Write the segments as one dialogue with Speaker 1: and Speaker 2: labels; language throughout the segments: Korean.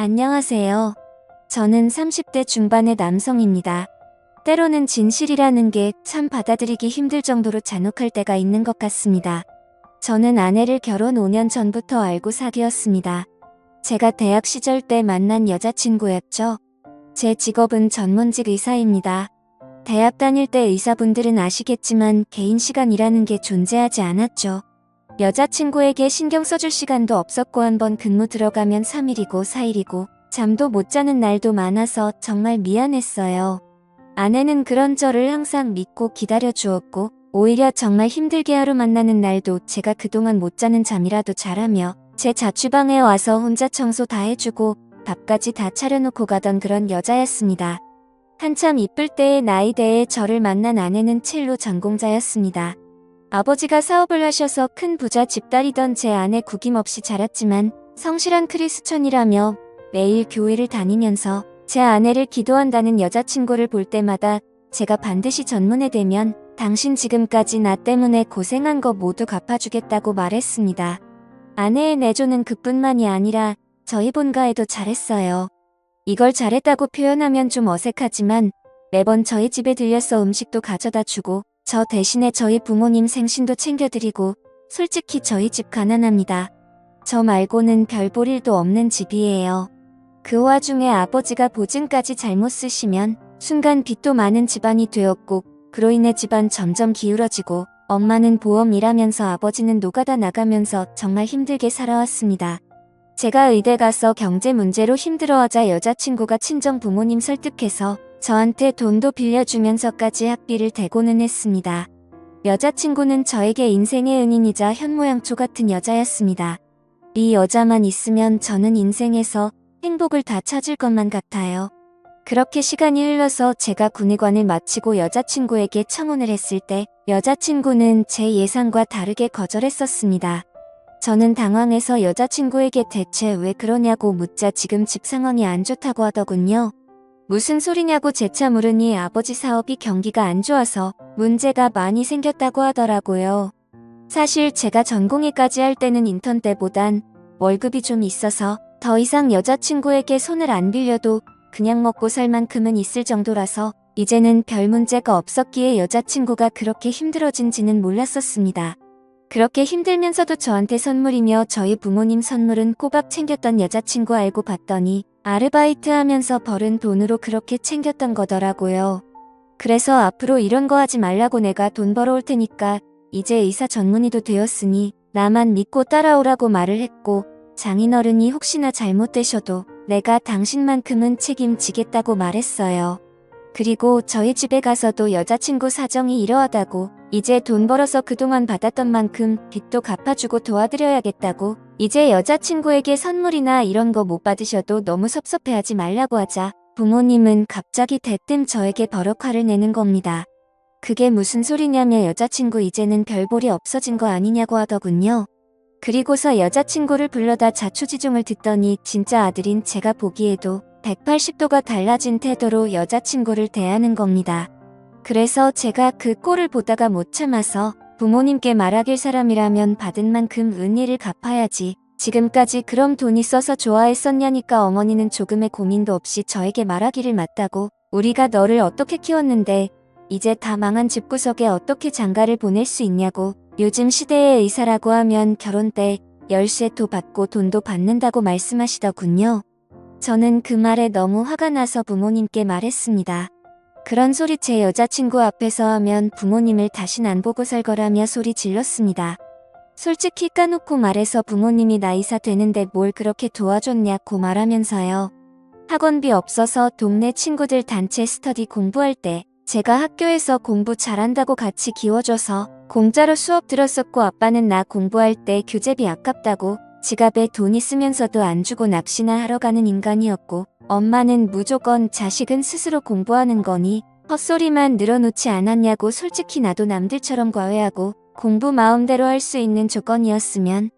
Speaker 1: 안녕하세요. 저는 30대 중반의 남성입니다. 때로는 진실이라는 게 참 받아들이기 힘들 정도로 잔혹할 때가 있는 것 같습니다. 저는 아내를 결혼 5년 전부터 알고 사귀었습니다. 제가 대학 시절 때 만난 여자친구였죠. 제 직업은 전문직 의사입니다. 대학 다닐 때 의사분들은 아시겠지만 개인 시간이라는 게 존재하지 않았죠. 여자친구에게 신경 써줄 시간도 없었고 한번 근무 들어가면 3일이고 4일이고 잠도 못 자는 날도 많아서 정말 미안했어요. 아내는 그런 저를 항상 믿고 기다려 주었고 오히려 정말 힘들게 하루 만나는 날도 제가 그동안 못 자는 잠이라도 자라며 제 자취방에 와서 혼자 청소 다 해주고 밥까지 다 차려놓고 가던 그런 여자였습니다. 한참 이쁠 때의 나이대에 저를 만난 아내는 첼로 전공자였습니다. 아버지가 사업을 하셔서 큰 부자 집딸이던 제 아내 구김없이 자랐지만 성실한 크리스천이라며 매일 교회를 다니면서 제 아내를 기도한다는 여자친구를 볼 때마다 제가 반드시 전문에 되면 당신 지금까지 나 때문에 고생한 거 모두 갚아주겠다고 말했습니다. 아내의 내조는 그뿐만이 아니라 저희 본가에도 잘했어요. 이걸 잘했다고 표현하면 좀 어색하지만 매번 저희 집에 들려서 음식도 가져다 주고 저 대신에 저희 부모님 생신도 챙겨드리고 솔직히 저희 집 가난합니다. 저 말고는 별 볼 일도 없는 집이에요. 그 와중에 아버지가 보증까지 잘못 쓰시면 순간 빚도 많은 집안이 되었고 그로 인해 집안 점점 기울어지고 엄마는 보험 일하면서 아버지는 노가다 나가면서 정말 힘들게 살아왔습니다. 제가 의대 가서 경제 문제로 힘들어하자 여자친구가 친정 부모님 설득해서 저한테 돈도 빌려주면서까지 학비를 대고는 했습니다. 여자친구는 저에게 인생의 은인이자 현모양처 같은 여자였습니다. 이 여자만 있으면 저는 인생에서 행복을 다 찾을 것만 같아요. 그렇게 시간이 흘러서 제가 군의관을 마치고 여자친구에게 청혼을 했을 때 여자친구는 제 예상과 다르게 거절했었습니다. 저는 당황해서 여자친구에게 대체 왜 그러냐고 묻자 지금 집 상황이 안 좋다고 하더군요. 무슨 소리냐고 재차 물으니 아버지 사업이 경기가 안 좋아서 문제가 많이 생겼다고 하더라고요. 사실 제가 전공의까지 할 때는 인턴 때보단 월급이 좀 있어서 더 이상 여자친구에게 손을 안 빌려도 그냥 먹고 살 만큼은 있을 정도라서 이제는 별 문제가 없었기에 여자친구가 그렇게 힘들어진지는 몰랐었습니다. 그렇게 힘들면서도 저한테 선물이며 저희 부모님 선물은 꼬박 챙겼던 여자친구 알고 봤더니 아르바이트 하면서 벌은 돈으로 그렇게 챙겼던 거더라고요. 그래서 앞으로 이런 거 하지 말라고 내가 돈 벌어올 테니까 이제 의사 전문의도 되었으니 나만 믿고 따라오라고 말을 했고 장인어른이 혹시나 잘못되셔도 내가 당신만큼은 책임지겠다고 말했어요. 그리고 저희 집에 가서도 여자친구 사정이 이러하다고 이제 돈 벌어서 그동안 받았던 만큼 빚도 갚아주고 도와드려야겠다고 이제 여자친구에게 선물이나 이런 거 못 받으셔도 너무 섭섭해하지 말라고 하자 부모님은 갑자기 대뜸 저에게 버럭 화를 내는 겁니다. 그게 무슨 소리냐며 여자친구 이제는 별 볼이 없어진 거 아니냐고 하더군요. 그리고서 여자친구를 불러다 자초지종을 듣더니 진짜 아들인 제가 보기에도 180도가 달라진 태도로 여자친구를 대하는 겁니다. 그래서 제가 그 꼴을 보다가 못 참아서 부모님께 말하길 사람이라면 받은 만큼 은혜를 갚아야지. 지금까지 그럼 돈 있어서 좋아했었냐니까 어머니는 조금의 고민도 없이 저에게 말하기를 맞다고 우리가 너를 어떻게 키웠는데 이제 다 망한 집구석에 어떻게 장가를 보낼 수 있냐고 요즘 시대의 의사라고 하면 결혼 때 열쇠도 받고 돈도 받는다고 말씀하시더군요. 저는 그 말에 너무 화가 나서 부모님께 말했습니다. 그런 소리 제 여자친구 앞에서 하면 부모님을 다신 안 보고 살 거라며 소리 질렀습니다. 솔직히 까놓고 말해서 부모님이 나 의사 되는데 뭘 그렇게 도와줬냐고 말하면서요. 학원비 없어서 동네 친구들 단체 스터디 공부할 때 제가 학교에서 공부 잘한다고 같이 기워줘서 공짜로 수업 들었었고 아빠는 나 공부할 때 교재비 아깝다고 지갑에 돈 있으면서도 안 주고 납치나 하러 가는 인간이었고 엄마는 무조건 자식은 스스로 공부하는 거니 헛소리만 늘어놓지 않았냐고 솔직히 나도 남들처럼 과외하고 공부 마음대로 할 수 있는 조건이었으면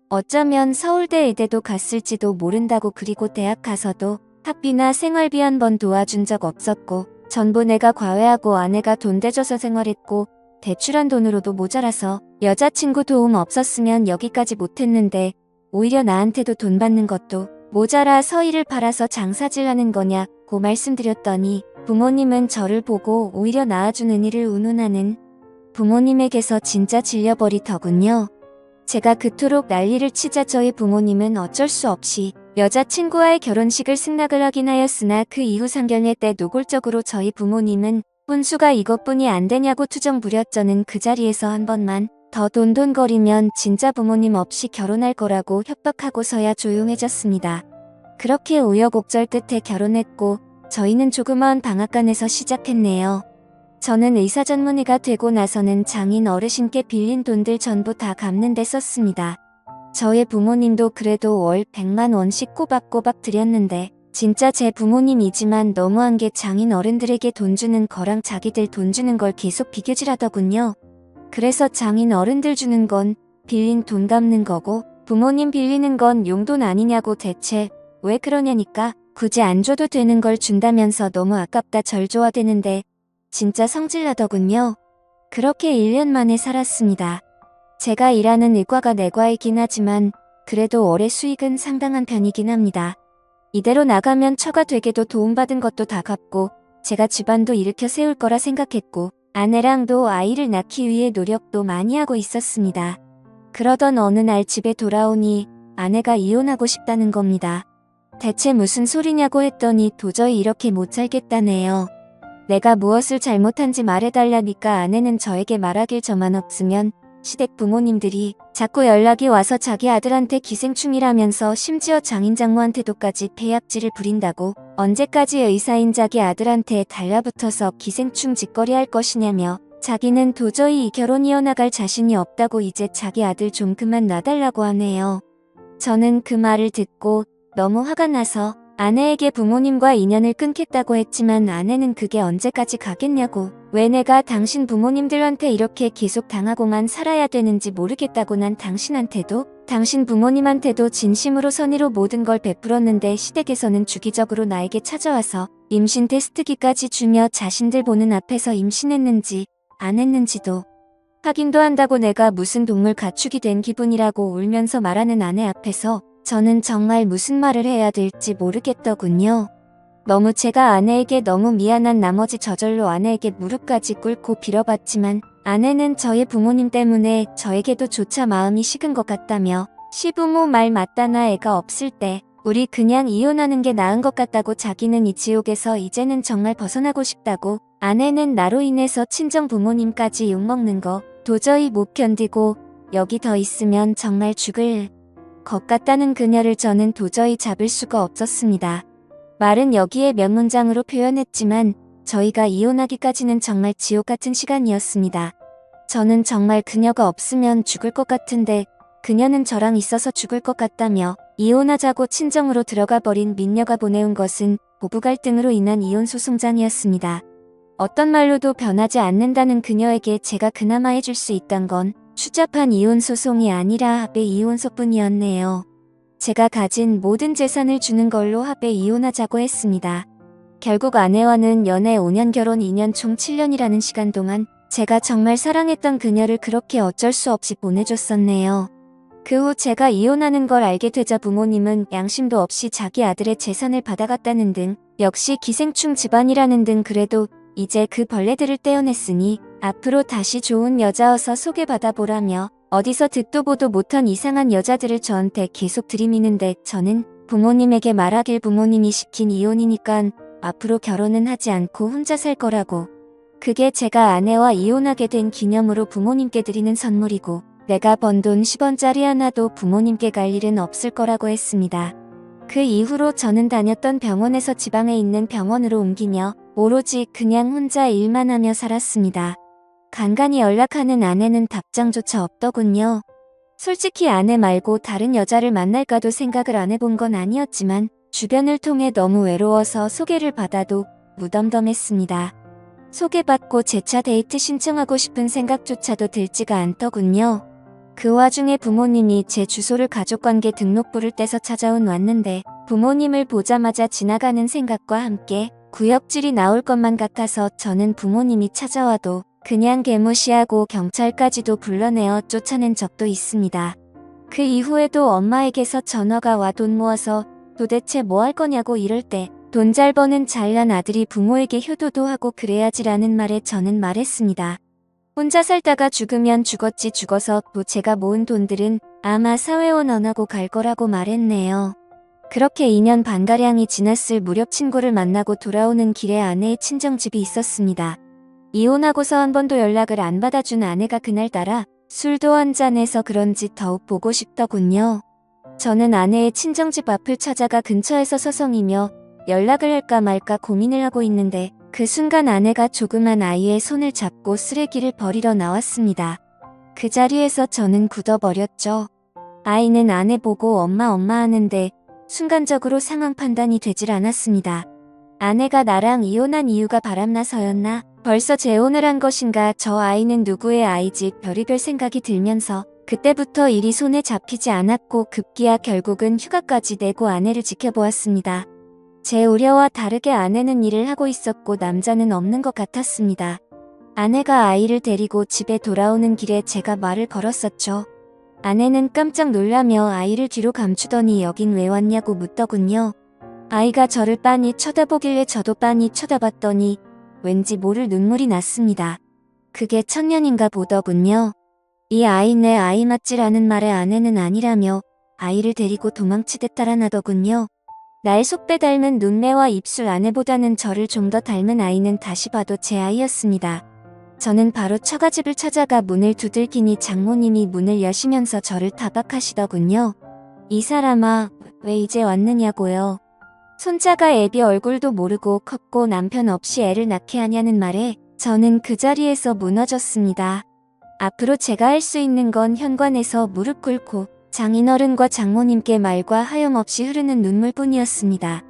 Speaker 1: 어쩌면 서울대 의대도 갔을지도 모른다고 그리고 대학 가서도 학비나 생활비 한 번 도와준 적 없었고 전부 내가 과외하고 아내가 돈 대줘서 생활했고 대출한 돈으로도 모자라서 여자친구 도움 없었으면 여기까지 못했는데 오히려 나한테도 돈 받는 것도 모자라 서희를 팔아서 장사질 하는 거냐고 말씀드렸더니 부모님은 저를 보고 오히려 낳아주는 이를 운운하는 부모님에게서 진짜 질려버리더군요. 제가 그토록 난리를 치자 저희 부모님은 어쩔 수 없이 여자친구와의 결혼식을 승낙을 하긴 하였으나 그 이후 상견례 때 노골적으로 저희 부모님은 혼수가 이것뿐이 안 되냐고 투정 부렸저는 그 자리에서 한 번만 더 돈돈거리면 진짜 부모님 없이 결혼할 거라고 협박하고서야 조용해졌습니다. 그렇게 우여곡절 끝에 결혼했고 저희는 조그마한 방앗간에서 시작했네요. 저는 의사 전문의가 되고 나서는 장인 어르신께 빌린 돈들 전부 다 갚는 데 썼습니다. 저의 부모님도 그래도 월 100만 원씩 꼬박꼬박 드렸는데 진짜 제 부모님이지만 너무한 게 장인 어른들에게 돈 주는 거랑 자기들 돈 주는 걸 계속 비교질하더군요. 그래서 장인 어른들 주는 건 빌린 돈 갚는 거고 부모님 빌리는 건 용돈 아니냐고 대체 왜 그러냐니까 굳이 안 줘도 되는 걸 준다면서 너무 아깝다 절조하대는데 진짜 성질나더군요. 그렇게 1년 만에 살았습니다. 제가 일하는 의과가 내과이긴 하지만 그래도 월의 수익은 상당한 편이긴 합니다. 이대로 나가면 처가 되게도 도움받은 것도 다 갚고 제가 집안도 일으켜 세울 거라 생각했고 아내랑도 아이를 낳기 위해 노력도 많이 하고 있었습니다. 그러던 어느 날 집에 돌아오니 아내가 이혼하고 싶다는 겁니다. 대체 무슨 소리냐고 했더니 도저히 이렇게 못 살겠다네요. 내가 무엇을 잘못한지 말해달라니까 아내는 저에게 말하길 저만 없으면 시댁 부모님들이 자꾸 연락이 와서 자기 아들한테 기생충이라면서 심지어 장인장모한테도까지 폐약질을 부린다고 언제까지 의사인 자기 아들한테 달라붙어서 기생충 짓거리 할 것이냐며 자기는 도저히 이 결혼 이어나갈 자신이 없다고 이제 자기 아들 좀 그만 놔달라고 하네요. 저는 그 말을 듣고 너무 화가 나서 아내에게 부모님과 인연을 끊겠다고 했지만 아내는 그게 언제까지 가겠냐고 왜 내가 당신 부모님들한테 이렇게 계속 당하고만 살아야 되는지 모르겠다고 난 당신한테도 당신 부모님한테도 진심으로 선의로 모든 걸 베풀었는데 시댁에서는 주기적으로 나에게 찾아와서 임신 테스트기까지 주며 자신들 보는 앞에서 임신했는지 안 했는지도 확인도 한다고 내가 무슨 동물 가축이 된 기분이라고 울면서 말하는 아내 앞에서 저는 정말 무슨 말을 해야 될지 모르겠더군요. 너무 제가 아내에게 너무 미안한 나머지 저절로 아내에게 무릎까지 꿇고 빌어봤지만 아내는 저의 부모님 때문에 저에게도 조차 마음이 식은 것 같다며 시부모 말 맞다나 애가 없을 때 우리 그냥 이혼하는 게 나은 것 같다고 자기는 이 지옥에서 이제는 정말 벗어나고 싶다고 아내는 나로 인해서 친정 부모님까지 욕먹는 거 도저히 못 견디고 여기 더 있으면 정말 죽을 것 같다는 그녀를 저는 도저히 잡을 수가 없었습니다. 말은 여기에 몇 문장으로 표현했지만 저희가 이혼하기까지는 정말 지옥 같은 시간이었습니다. 저는 정말 그녀가 없으면 죽을 것 같은데 그녀는 저랑 있어서 죽을 것 같다며 이혼하자고 친정으로 들어가 버린 민녀가 보내온 것은 부부 갈등으로 인한 이혼 소송장이었습니다. 어떤 말로도 변하지 않는다는 그녀에게 제가 그나마 해줄 수 있던 건 추잡한 이혼 소송이 아니라 합의 이혼서뿐이었네요. 제가 가진 모든 재산을 주는 걸로 합의 이혼하자고 했습니다. 결국 아내와는 연애 5년 결혼 2년 총 7년이라는 시간 동안 제가 정말 사랑했던 그녀를 그렇게 어쩔 수 없이 보내줬었네요. 그 후 제가 이혼하는 걸 알게 되자 부모님은 양심도 없이 자기 아들의 재산을 받아갔다는 등 역시 기생충 집안이라는 등 그래도 이제 그 벌레들을 떼어냈으니 앞으로 다시 좋은 여자어서 소개받아보라며 어디서 듣도 보도 못한 이상한 여자들을 저한테 계속 들이미는데 저는 부모님에게 말하길 부모님이 시킨 이혼이니깐 앞으로 결혼은 하지 않고 혼자 살 거라고. 그게 제가 아내와 이혼하게 된 기념으로 부모님께 드리는 선물이고 내가 번 돈 10원짜리 하나도 부모님께 갈 일은 없을 거라고 했습니다. 그 이후로 저는 다녔던 병원에서 지방에 있는 병원으로 옮기며 오로지 그냥 혼자 일만 하며 살았습니다. 간간히 연락하는 아내는 답장조차 없더군요. 솔직히 아내 말고 다른 여자를 만날까도 생각을 안 해본 건 아니었지만 주변을 통해 너무 외로워서 소개를 받아도 무덤덤했습니다. 소개받고 재차 데이트 신청하고 싶은 생각조차도 들지가 않더군요. 그 와중에 부모님이 제 주소를 가족관계 등록부를 떼서 찾아온 왔는데 부모님을 보자마자 지나가는 생각과 함께 구역질이 나올 것만 같아서 저는 부모님이 찾아와도 그냥 개무시하고 경찰까지도 불러내어 쫓아낸 적도 있습니다. 그 이후에도 엄마에게서 전화가 와 돈 모아서 도대체 뭐 할 거냐고 이럴 때 돈 잘 버는 잘난 아들이 부모에게 효도도 하고 그래야지라는 말에 저는 말했습니다. 혼자 살다가 죽으면 죽었지 죽어서 또 제가 모은 돈들은 아마 사회원 안 하고 갈 거라고 말했네요. 그렇게 2년 반가량이 지났을 무렵 친구를 만나고 돌아오는 길에 아내의 친정집이 있었습니다. 이혼하고서 한 번도 연락을 안 받아준 아내가 그날따라 술도 한잔해서 그런지 더욱 보고 싶더군요. 저는 아내의 친정집 앞을 찾아가 근처에서 서성이며 연락을 할까 말까 고민을 하고 있는데 그 순간 아내가 조그만 아이의 손을 잡고 쓰레기를 버리러 나왔습니다. 그 자리에서 저는 굳어버렸죠. 아이는 아내 보고 엄마 하는데 순간적으로 상황 판단이 되질 않았습니다. 아내가 나랑 이혼한 이유가 바람나서였나? 벌써 재혼을 한 것인가? 저 아이는 누구의 아이지? 별의별 생각이 들면서 그때부터 일이 손에 잡히지 않았고 급기야 결국은 휴가까지 내고 아내를 지켜보았습니다. 제 우려와 다르게 아내는 일을 하고 있었고 남자는 없는 것 같았습니다. 아내가 아이를 데리고 집에 돌아오는 길에 제가 말을 걸었었죠. 아내는 깜짝 놀라며 아이를 뒤로 감추더니 여긴 왜 왔냐고 묻더군요. 아이가 저를 빤히 쳐다보길래 저도 빤히 쳐다봤더니 왠지 모를 눈물이 났습니다. 그게 천년인가 보더군요. 이 아이 내 아이 맞지라는 말에 아내는 아니라며 아이를 데리고 도망치듯 달아나더군요. 날 속배 닮은 눈매와 입술 아내보다는 저를 좀 더 닮은 아이는 다시 봐도 제 아이였습니다. 저는 바로 처가집을 찾아가 문을 두들기니 장모님이 문을 여시면서 저를 타박하시더군요. 이 사람아, 왜 이제 왔느냐고요. 손자가 애비 얼굴도 모르고 컸고 남편 없이 애를 낳게 하냐는 말에 저는 그 자리에서 무너졌습니다. 앞으로 제가 할 수 있는 건 현관에서 무릎 꿇고 장인어른과 장모님께 말과 하염없이 흐르는 눈물뿐이었습니다.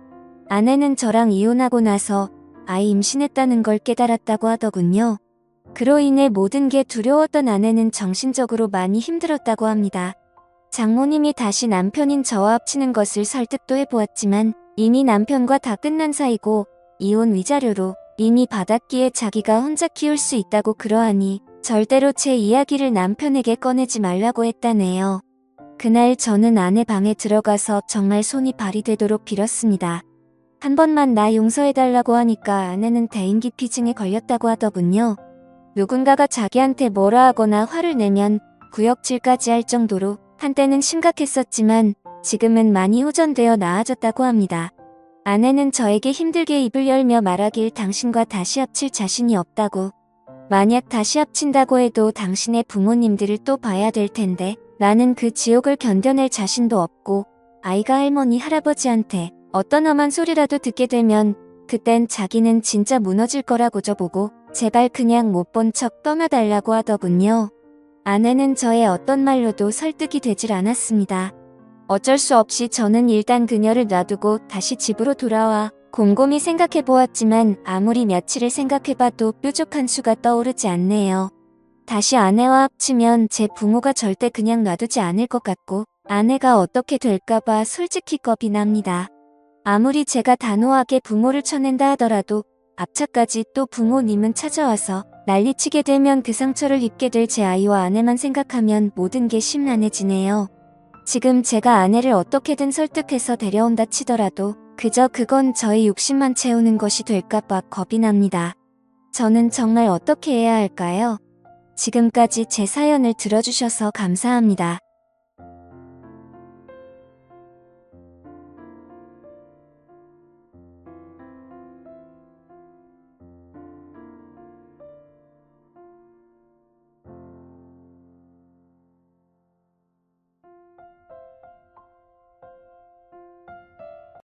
Speaker 1: 아내는 저랑 이혼하고 나서 아이 임신했다는 걸 깨달았다고 하더군요. 그로 인해 모든 게 두려웠던 아내는 정신적으로 많이 힘들었다고 합니다. 장모님이 다시 남편인 저와 합치는 것을 설득도 해보았지만 이미 남편과 다 끝난 사이고 이혼 위자료로 이미 받았기에 자기가 혼자 키울 수 있다고 그러하니 절대로 제 이야기를 남편에게 꺼내지 말라고 했다네요. 그날 저는 아내 방에 들어가서 정말 손이 발이 되도록 빌었습니다. 한 번만 나 용서해달라고 하니까 아내는 대인기피증에 걸렸다고 하더군요. 누군가가 자기한테 뭐라 하거나 화를 내면 구역질까지 할 정도로 한때는 심각했었지만 지금은 많이 호전되어 나아졌다고 합니다. 아내는 저에게 힘들게 입을 열며 말하길 당신과 다시 합칠 자신이 없다고. 만약 다시 합친다고 해도 당신의 부모님들을 또 봐야 될 텐데 나는 그 지옥을 견뎌낼 자신도 없고 아이가 할머니 할아버지한테 어떤 험한 소리라도 듣게 되면 그땐 자기는 진짜 무너질 거라고 저보고 제발 그냥 못 본 척 떠나달라고 하더군요. 아내는 저의 어떤 말로도 설득이 되질 않았습니다. 어쩔 수 없이 저는 일단 그녀를 놔두고 다시 집으로 돌아와 곰곰이 생각해보았지만 아무리 며칠을 생각해봐도 뾰족한 수가 떠오르지 않네요. 다시 아내와 합치면 제 부모가 절대 그냥 놔두지 않을 것 같고 아내가 어떻게 될까봐 솔직히 겁이 납니다. 아무리 제가 단호하게 부모를 쳐낸다 하더라도 앞차까지 또 부모님은 찾아와서 난리치게 되면 그 상처를 입게 될 제 아이와 아내만 생각하면 모든 게 심란해지네요. 지금 제가 아내를 어떻게든 설득해서 데려온다 치더라도 그저 그건 저의 욕심만 채우는 것이 될까봐 겁이 납니다. 저는 정말 어떻게 해야 할까요? 지금까지 제 사연을 들어주셔서 감사합니다.